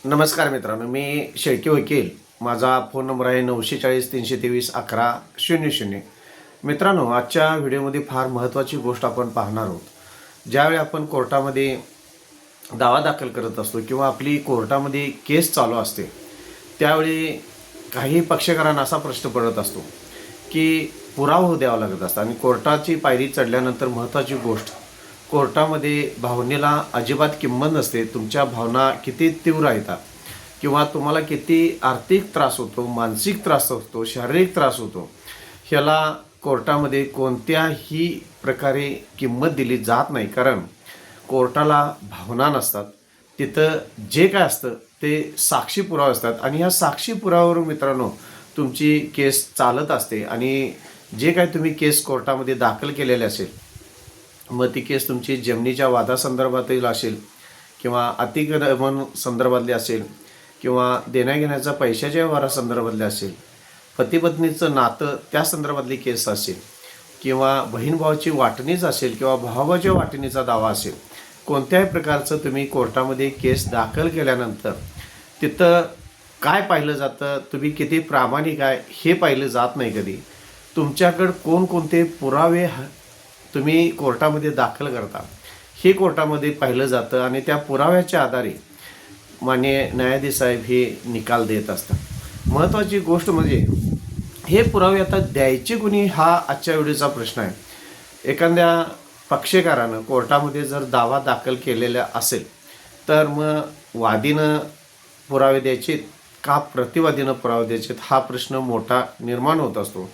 नमस्कार मित्रांनो, मी शेळके वकील. माझा फोन नंबर आहे 940-323-1100. मित्रांनो, आजच्या व्हिडिओमध्ये फार महत्त्वाची गोष्ट आपण पाहणार आहोत. ज्यावेळी आपण कोर्टामध्ये दावा दाखल करत असतो किंवा आपली कोर्टामध्ये केस चालू असते, त्यावेळी काही पक्षकारांना असा प्रश्न पडत असतो की पुरावा द्यावा लागत असतो आणि कोर्टाची पायरी चढल्यानंतर महत्त्वाची गोष्ट, कोर्टामध्ये भावनेला अजिबात किंमत नसते. तुमच्या भावना किती तीव्र आहेत किंवा तुम्हाला किती आर्थिक त्रास होतो, मानसिक त्रास होतो, शारीरिक त्रास होतो, ह्याला कोर्टामध्ये कोणत्याही प्रकारे किंमत दिली जात नाही. कारण कोर्टाला भावना नसतात. तिथं जे काय असतं ते साक्षी पुरावे असतात आणि ह्या साक्षी पुराव्यावरून मित्रांनो तुमची केस चालत असते. आणि जे काय तुम्ही केस कोर्टामध्ये दाखल केलेले असेल, मग ती केस तुमची जमिनीच्या वादासंदर्भातील असेल किंवा अतिक्रमण संदर्भातली असेल किंवा देण्याघेण्याचा पैशाच्या व्यवहारासंदर्भातली असेल, पतीपत्नीचं नातं त्या संदर्भातली केस असेल किंवा बहीण भावाची वाटणीच असेल किंवा भावाच्या वाटणीचा दावा असेल, कोणत्याही प्रकारचं तुम्ही कोर्टामध्ये केस दाखल केल्यानंतर तिथं काय पाहिलं जातं, तुम्ही किती प्रामाणिक आहे हे पाहिलं जात नाही. कधी तुमच्याकडं कोणकोणते पुरावे तुम्ही कोर्टामध्ये दाखल करता हे कोर्टामध्ये पाहिलं जातं आणि त्या पुराव्याच्या आधारे माननीय न्यायाधीश साहेब हे निकाल देत असतात. महत्त्वाची गोष्ट म्हणजे हे पुरावे आता द्यायचे कुणी हा आजच्या व्हिडिओचा प्रश्न आहे. एखाद्या पक्षकारानं कोर्टामध्ये जर दावा दाखल केलेला असेल तर मग वादीनं पुरावे द्यायचे का प्रतिवादीनं पुरावे द्यायचे हा प्रश्न मोठा निर्माण होत असतो.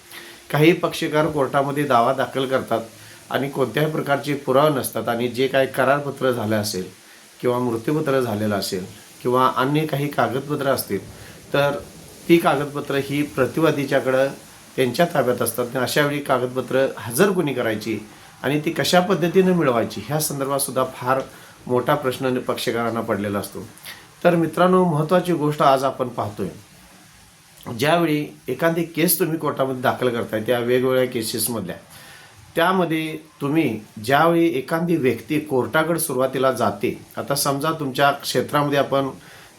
काही पक्षकार कोर्टामध्ये दावा दाखल करतात आणि कोणत्याही प्रकारचे पुरावे नसतात आणि जे काही करारपत्र झालं असेल किंवा मृत्यूपत्र झालेलं असेल किंवा अन्य काही कागदपत्रं असतील तर ती कागदपत्रं ही प्रतिवादीच्याकडं त्यांच्या ताब्यात असतात. अशावेळी कागदपत्रं हजर कोणी करायची आणि ती कशा पद्धतीनं मिळवायची ह्या संदर्भातसुद्धा फार मोठा प्रश्न पक्षकारांना पडलेला असतो. तर मित्रांनो, महत्त्वाची गोष्ट आज आपण पाहतोय, ज्यावेळी एखादी केस तुम्ही कोर्टामध्ये दाखल करताय त्या वेगवेगळ्या केसेसमधल्या, त्यामध्ये तुम्ही ज्यावेळी एखादी व्यक्ती कोर्टाकडे सुरुवातीला जाते, आता समजा तुमच्या क्षेत्रामध्ये आपण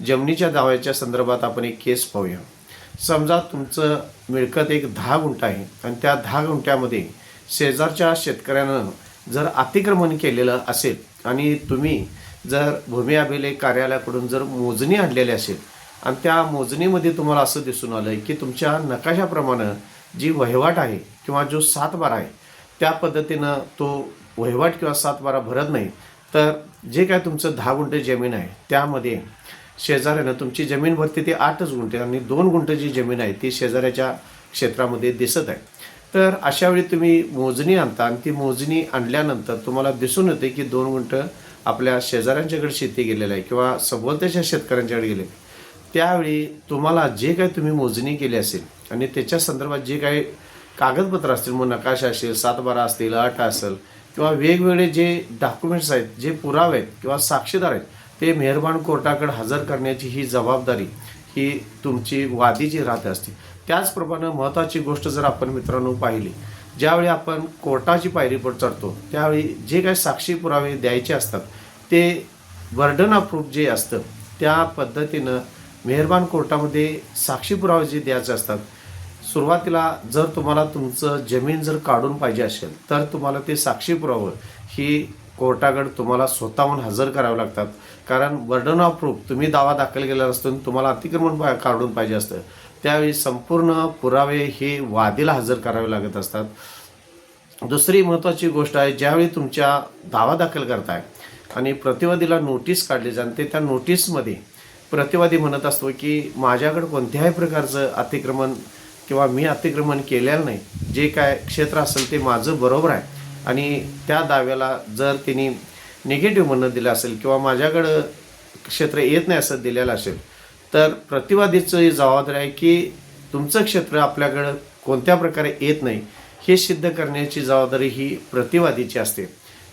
जमिनीच्या दाव्याच्या संदर्भात आपण एक केस पाहूया. समजा तुमचं मिळकत एक 10 गुंठ आहे आणि त्या 10 गुंठ्यामध्ये शेजारच्या शेतकऱ्यानं जर अतिक्रमण केलेलं असेल आणि तुम्ही जर भूमी अभिलेख कार्यालयाकडून जर मोजणी आणलेली असेल आणि त्या मोजणीमध्ये तुम्हाला असं दिसून आलं की तुमच्या नकाशाप्रमाणे जी वहिवाट आहे किंवा जो 7/12 आहे त्या पद्धतीनं तो वहिवाट किंवा 7/12 भरत नाही, तर जे काय तुमचं 10 गुंठे जमीन आहे त्यामध्ये शेजाऱ्यानं तुमची जमीन भरते ती 8 गुंठे आणि 2 गुंठे जी जमीन आहे ती शेजाऱ्याच्या क्षेत्रामध्ये दिसत आहे. तर अशावेळी तुम्ही मोजणी आणता आणि ती मोजणी आणल्यानंतर तुम्हाला दिसून येते की 2 गुंठ आपल्या शेजाऱ्यांच्याकडे शेती गेलेलं आहे किंवा सभोवताच्या शेतकऱ्यांच्याकडे गेले. त्यावेळी तुम्हाला जे काही तुम्ही मोजणी केली असेल आणि त्याच्या संदर्भात जे काही कागदपत्र असतील, मग नकाशा असेल, 7/12 असतील, 8 असेल किंवा वेगवेगळे जे डॉक्युमेंट्स आहेत, जे पुरावे आहेत किंवा साक्षीदार आहेत, ते मेहरबान कोर्टाकडे हजर करण्याची ही जबाबदारी ही तुमची वादीची राहत असते. त्याचप्रमाणे महत्त्वाची गोष्ट जर आपण मित्रांनो पाहिली, ज्यावेळी आपण कोर्टाची पायरीवर चढतो त्यावेळी जे काही साक्षी पुरावे द्यायचे असतात ते बर्डन ऑफ प्रूफ जे असतं त्या पद्धतीनं मेहरबान कोर्टामध्ये साक्षी पुरावे जे द्यायचे असतात, सुरुवातीला जर तुम्हाला तुमचं जमीन जर काढून पाहिजे असेल तर तुम्हाला ते साक्षी पुरावे ही कोर्टाकडे तुम्हाला स्वतःहून हजर करावे लागतात. कारण बर्डन ऑफ प्रूफ तुम्ही दावा दाखल केलेला असतो आणि तुम्हाला अतिक्रमण काढून पाहिजे असतं, त्यावेळी संपूर्ण पुरावे हे वादीला हजर करावे लागत असतात. दुसरी महत्त्वाची गोष्ट आहे, ज्यावेळी तुमच्या दावा दाखल करताय आणि प्रतिवादीला नोटीस काढली जाते, त्या नोटीसमध्ये प्रतिवादी म्हणत असतो की माझ्याकडे कोणत्याही प्रकारचं अतिक्रमण किंवा मी अतिक्रमण केलेलं नाही, जे काय क्षेत्र असेल ते माझं बरोबर आहे आणि त्या दाव्याला जर त्यांनी निगेटिव्ह म्हणणं दिलं असेल किंवा माझ्याकडं क्षेत्र येत नाही असं दिलेलं असेल तर प्रतिवादीचं जबाबदारी आहे की तुमचं क्षेत्र आपल्याकडं कोणत्या प्रकारे येत नाही हे सिद्ध करण्याची जबाबदारी ही प्रतिवादीची असते.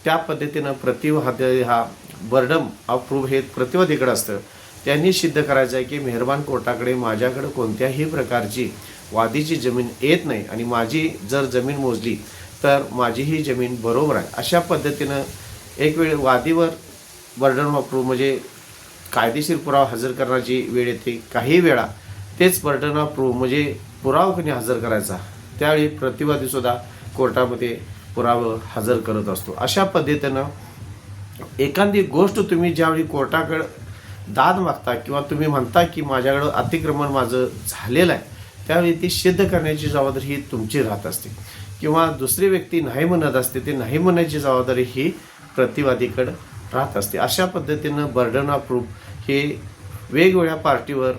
त्या पद्धतीनं प्रतिवादी हा बर्डन ऑफ प्रूफ हे प्रतिवादीकडे असतं. त्यांनी सिद्ध करायचं आहे की मेहरबान कोर्टाकडे माझ्याकडे कोणत्याही प्रकारची वादीची जमीन येत नाही आणि माझी जर जमीन मोजली तर माझी ही जमीन बरोबर आहे. अशा पद्धतीनं एक वेळ वादीवर बर्डन ऑफ प्रूफ म्हणजे कायदेशीर पुरावा हजर करण्याची वेळ येते. काही वेळा तेच बर्डन ऑफ प्रूफ म्हणजे पुरावा कोणी हजर करायचा त्यावेळी प्रतिवादीसुद्धा कोर्टामध्ये पुरावं हजर करत असतो. अशा पद्धतीनं एखादी गोष्ट तुम्ही ज्यावेळी कोर्टाकडं दाद मागता किंवा तुम्ही म्हणता की माझ्याकडं अतिक्रमण माझं झालेलं आहे, त्यावेळी ती सिद्ध करण्याची जबाबदारी ही तुमची राहत असते. किंवा दुसरी व्यक्ती नाही म्हणत असते, ते नाही म्हणण्याची जबाबदारी ही प्रतिवादीकडं राहत असते. अशा पद्धतीनं बर्डन ऑफ प्रूफ हे वेगवेगळ्या पार्टीवर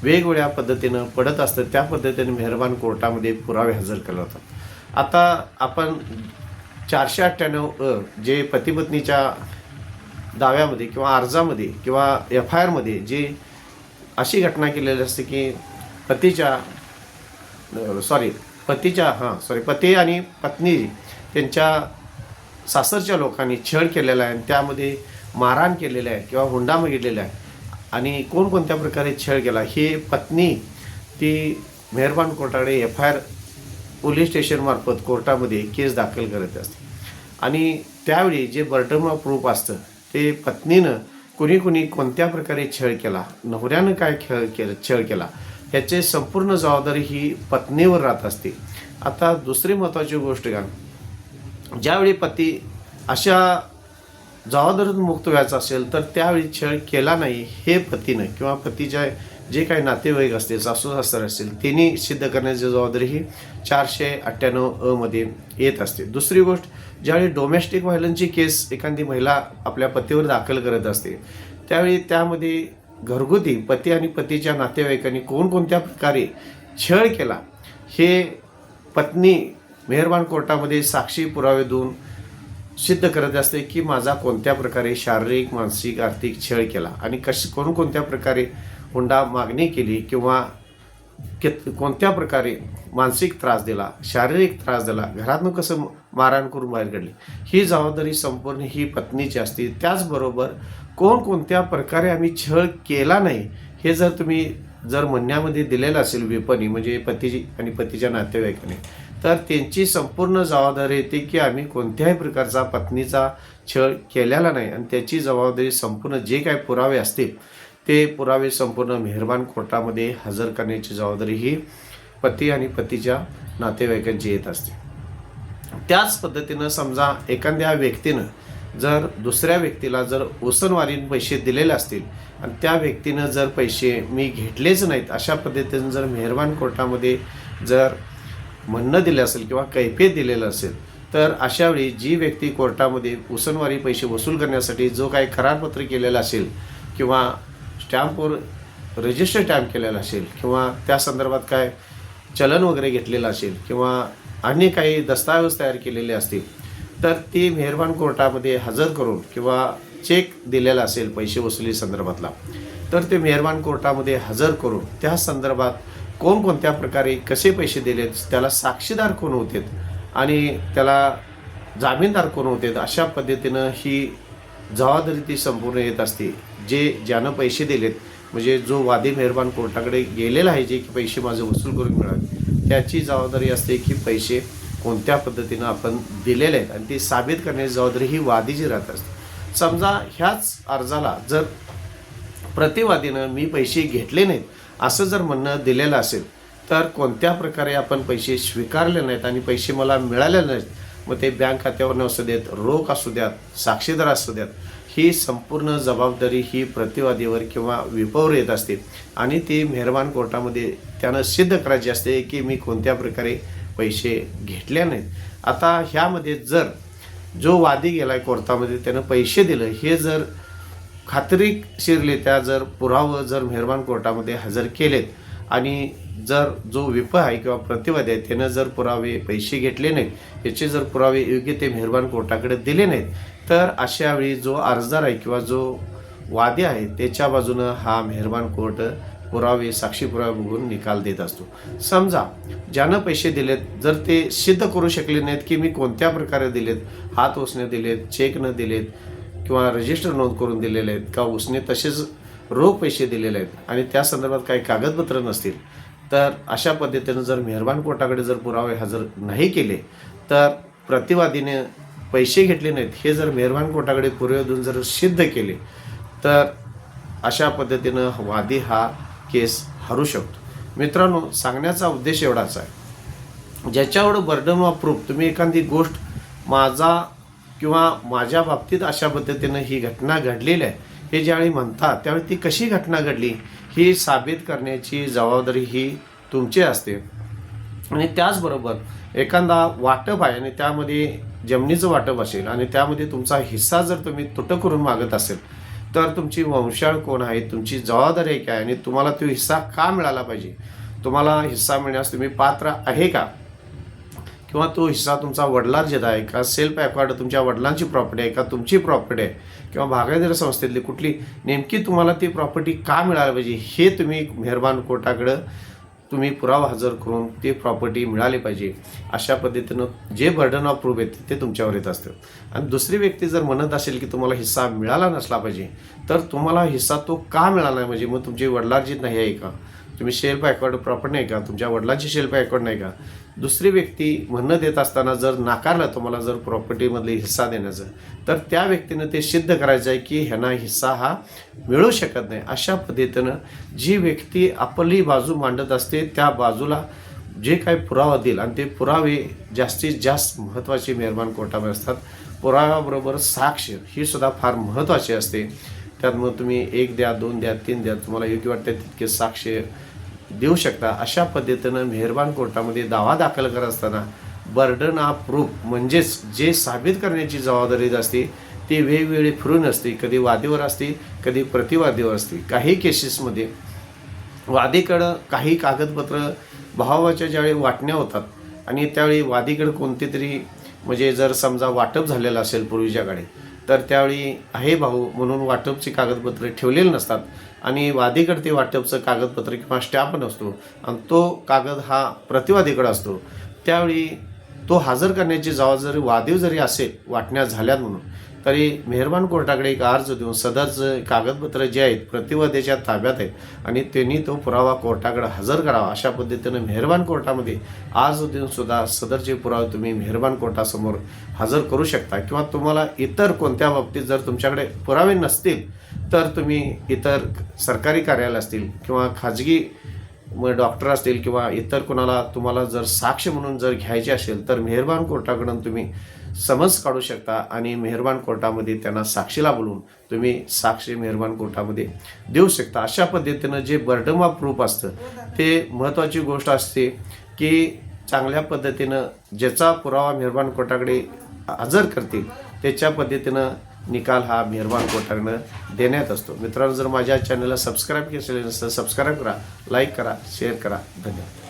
वेगवेगळ्या पद्धतीनं पडत असतं. त्या पद्धतीने मेहरबान कोर्टामध्ये पुरावे हजर केले जातात. आता आपण 498 जे पतीपत्नीच्या दाव्यामध्ये किंवा अर्जामध्ये किंवा FIR मध्ये अशी घटना केलेली असते की पती आणि पत्नी त्यांच्या सासरच्या लोकांनी छळ केलेला आहे, त्यामध्ये मारहाण केलेलं आहे किंवा हुंडा मागितलेला आहे आणि कोणकोणत्या प्रकारे छळ केला हे पत्नी ती मेहरबान कोर्टाकडे FIR पोलीस स्टेशनमार्फत कोर्टामध्ये केस दाखल करत असते. आणि त्यावेळी जे बर्डन ऑफ प्रूफ असतं ते पत्नीनं कुणी कोणत्या प्रकारे छळ केला, नवऱ्यानं काय छळ केला ह्याचे संपूर्ण जबाबदारी ही पत्नीवर राहत असते. आता दुसरी महत्त्वाची गोष्ट का, ज्यावेळी पती अशा जबाबदारीतून मुक्त व्हायचा असेल तर त्यावेळी छळ केला नाही हे पतीनं किंवा पतीच्या जे काही नातेवाईक असतील, सासू सासरे असतील, त्यांनी सिद्ध करण्याची जबाबदारी ही 498 मध्ये येत असते. दुसरी गोष्ट, ज्यावेळी डोमेस्टिक व्हायलन्सची केस एखादी महिला आपल्या पतीवर दाखल करत असते त्यावेळी त्यामध्ये घरगुती पती आणि पतीच्या नातेवाईकांनी कोणकोणत्या प्रकारे छळ केला हे पत्नी मेहरबान कोर्टामध्ये साक्षी पुरावे देऊन सिद्ध करत असते की माझा कोणत्या प्रकारे शारीरिक, मानसिक, आर्थिक छळ केला आणि कोणकोणत्या प्रकारे हुंडा मागणी केली किंवा कोणत्या प्रकारे मानसिक त्रास दिला, शारीरिक त्रास दिला, घरातून कसं मारहाण करून बाहेर काढली, ही जबाबदारी संपूर्ण ही पत्नीची असते. त्याचबरोबर कोणकोणत्या प्रकारे आम्ही छळ केला नाही हे जर म्हणण्यामध्ये दिलेलं असेल विपणी म्हणजे पतीची आणि पतीच्या नातेवाईकांनी, तर त्यांची संपूर्ण जबाबदारी येते की आम्ही कोणत्याही प्रकारचा पत्नीचा छळ केलेला नाही आणि त्याची जबाबदारी संपूर्ण जे काही पुरावे असतील ते पुरावे संपूर्ण मेहरबान कोर्टामध्ये हजर करण्याची जबाबदारी ही पती आणि पतीच्या नातेवाईकांची येत असते. त्याच पद्धतीनं समजा एखाद्या व्यक्तीनं जर दुसऱ्या व्यक्तीला जर उसनवारीने पैसे दिलेले असतील आणि त्या व्यक्तीनं जर पैसे मी घेतलेच नाहीत अशा पद्धतीनं जर मेहरबान कोर्टामध्ये जर म्हणणं दिलं असेल किंवा कैफियत दिलेलं असेल तर अशावेळी जी व्यक्ती कोर्टामध्ये उसनवारी पैसे वसूल करण्यासाठी जो काही करारपत्र केलेलं असेल किंवा स्टॅम्पवर रजिस्टर स्टॅम्प केलेला असेल किंवा त्या संदर्भात काय चलन वगैरे घेतलेलं असेल किंवा अन्य काही दस्तऐवज तयार केलेले असतील तर ती मेहरबान कोर्टामध्ये हजर करून किंवा चेक दिलेला असेल पैसे वसुली संदर्भातला तर ते मेहरबान कोर्टामध्ये हजर करून त्या संदर्भात कोणकोणत्या प्रकारे कसे पैसे दिलेत, त्याला साक्षीदार कोण होते आणि त्याला जामीनदार कोण होते, अशा पद्धतीनं ही जबाबदारी ती संपूर्ण येत असते. ज्यानं पैसे दिलेत म्हणजे जो वादी मेहरबान कोर्टाकडे गेलेला आहे जे की पैसे माझे वसूल करून मिळावे त्याची जबाबदारी असते की पैसे कोणत्या पद्धतीनं आपण दिलेले आहेत आणि ती साबित करण्याची जबाबदारी ही वादीची राहत असते. समजा ह्याच अर्जाला जर प्रतिवादीनं मी पैसे घेतले नाहीत असं जर म्हणणं दिलेलं असेल तर कोणत्या प्रकारे आपण पैसे स्वीकारले नाहीत आणि पैसे मला मिळाले नाहीत, मग ते बँक खात्यावर असू देत, रोख असू द्यात, साक्षीदार असू द्यात, ही संपूर्ण जबाबदारी ही प्रतिवादीवर किंवा विपवर येत असते आणि ती मेहरबान कोर्टामध्ये त्यानं सिद्ध करायची असते की मी कोणत्या प्रकारे पैसे घेतले नाहीत. आता ह्यामध्ये जर जो वादी गेलाय कोर्टामध्ये त्यानं पैसे दिलं हे जर खात्रीशीररित्या जर पुरावं जर मेहरबान कोर्टामध्ये हजर केलेत आणि जर जो विप आहे किंवा प्रतिवादी आहे त्यानं जर पुरावे पैसे घेतले नाहीत याचे जर पुरावे योग्य ते मेहरबान कोर्टाकडे दिले नाहीत तर अशावेळी जो अर्जदार आहे किंवा जो वादी आहे त्याच्या बाजूनं हा मेहरबान कोर्ट पुरावे साक्षी पुरावे बघून निकाल देत असतो. समजा ज्यानं पैसे दिलेत जर ते सिद्ध करू शकले नाहीत की मी कोणत्या प्रकारे दिलेत, हात उसने दिलेत, चेक न दिलेत किंवा रजिस्टर नोंद करून दिलेले आहेत का उसने तसेच रोख पैसे दिलेले आहेत आणि त्या संदर्भात काही कागदपत्र नसतील तर अशा पद्धतीनं जर मेहरबान कोर्टाकडे जर पुरावे हजर नाही केले तर प्रतिवादीने पैसे घेतले नाहीत हे जर मेहरबान कोर्टाकडे पुरावे देऊन जर सिद्ध केले तर अशा पद्धतीनं वादी हा केस हरू शकतो. मित्रांनो, सांगण्याचा उद्देश एवढाच आहे, ज्याच्यावर बर्डन ऑफ प्रूफ तुम्ही एखादी गोष्ट माझा किंवा माझ्या बाबतीत अशा पद्धतीनं ही घटना घडलेली आहे हे ज्यावेळी म्हणतात त्यावेळी ती कशी घटना घडली ही साबित करण्याची जबाबदारी ही तुमची असते. आणि त्याचबरोबर एखादा वाटप आहे आणि त्यामध्ये जमिनीचं वाटप असेल आणि त्यामध्ये तुमचा हिस्सा जर तुम्ही तुटक करून मागत असेल तर तुमची वंशाळ कोण आहे, तुमची जबाबदारी आहे काय आणि तुम्हाला तो हिस्सा का मिळाला पाहिजे, तुम्हाला हिस्सा मिळण्यास तुम्ही पात्र आहे का, किंवा तो हिस्सा तुमचा वडिलार्जित आहे का, सेल्फ ॲक्वायर्ड तुमच्या वडिलांची प्रॉपर्टी आहे का तुमची प्रॉपर्टी आहे, किंवा भागीदारी संस्थेतली कुठली, नेमकी तुम्हाला ती प्रॉपर्टी का मिळाली पाहिजे हे तुम्ही मेहरबान कोर्टाकडं तुम्ही पुरावा हजर करून ती प्रॉपर्टी मिळाली पाहिजे. अशा पद्धतीनं जे बर्डन ऑफ प्रूफ येते ते तुमच्यावर येत असतं. आणि दुसरी व्यक्ती जर म्हणत असेल की तुम्हाला हिस्सा मिळाला नसला पाहिजे तर तुम्हाला हिस्सा तो का मिळाला नाही, म्हणजे मग तुमची वडिलार्जित नाही आहे का, तुम्ही सेल्फ ॲक्वायर्ड प्रॉपर्टी नाही का, तुमच्या वडिलांची सेल्फ ॲक्वायर्ड नाही का. दुसरी व्यक्ती म्हणणं देत असताना जर नाकारलं तुम्हाला जर प्रॉपर्टीमधले हिस्सा देण्याचं तर त्या व्यक्तीनं ते सिद्ध करायचं आहे की ह्यांना हिस्सा हा मिळू शकत नाही. अशा पद्धतीनं जी व्यक्ती आपली बाजू मांडत असते त्या बाजूला जे काही पुरावा देईल आणि ते पुरावे जास्तीत जास्त महत्त्वाचे मेहरबान कोर्टामध्ये असतात. पुराव्याबरोबर साक्ष ही सुद्धा फार महत्त्वाची असते. त्यात मग तुम्ही 1 द्या, 2 द्या, 3 द्या, तुम्हाला योग्य वाटते तितके साक्ष देऊ शकता. अशा पद्धतीनं मेहरबान कोर्टामध्ये दावा दाखल करत असताना बर्डन ऑफ प्रूफ म्हणजेच जे साबित करण्याची जबाबदारी असते ती वेगवेगळी फिरून असते, कधी वादीवर असते, कधी प्रतिवादीवर असते. काही केसेसमध्ये वादीकडं काही कागदपत्र भावाच्या ज्यावेळी वाटण्या होतात आणि त्यावेळी वादीकडं कोणते तरी म्हणजे जर समजा वाटप झालेलं असेल पूर्वीच्या काळी तर त्यावेळी आहे भाऊ म्हणून वाटपची कागदपत्र ठेवलेली नसतात आणि वादीकडे ते वाटपचं कागदपत्र किंवा स्टॅम्प नसतो आणि तो कागद हा प्रतिवादीकडे असतो. त्यावेळी तो हजर करण्याची जबाबदारी वादीव जरी असेल वाटण्या झाल्यात म्हणून तरी मेहरबान कोर्टाकडे एक अर्ज देऊन सदरचं कागदपत्र जे आहेत प्रतिवादीच्या ताब्यात आहेत आणि त्यांनी तो पुरावा कोर्टाकडे हजर करावा. अशा पद्धतीनं मेहरबान कोर्टामध्ये अर्ज देऊन सुद्धा सदरचे पुरावे तुम्ही मेहरबान कोर्टासमोर हजर करू शकता. किंवा तुम्हाला इतर कोणत्या बाबतीत जर तुमच्याकडे पुरावे नसतील तर तुम्ही इतर सरकारी कार्यालय असतील किंवा खाजगी डॉक्टर असतील किंवा इतर कोणाला तुम्हाला जर साक्ष म्हणून जर घ्यायचे असेल तर मेहरबान कोर्टाकडून तुम्ही समन्स काढू शकता आणि मेहरबान कोर्टामध्ये त्यांना साक्षीला बोलवून तुम्ही साक्षी मेहरबान कोर्टामध्ये देऊ शकता. अशा पद्धतीनं जे बर्डन ऑफ प्रूफ असतं ते महत्त्वाची गोष्ट असते की चांगल्या पद्धतीनं ज्याचा पुरावा मेहरबान कोर्टाकडे हजर करतील त्याच्या पद्धतीनं निकाल हा मेहरबान कोर्टाकडनं देण्यात असतो. मित्रांनो, जर माझ्या चॅनलला सबस्क्राईब केलेलं नसेल सबस्क्राईब करा, लाईक करा, शेअर करा. धन्यवाद.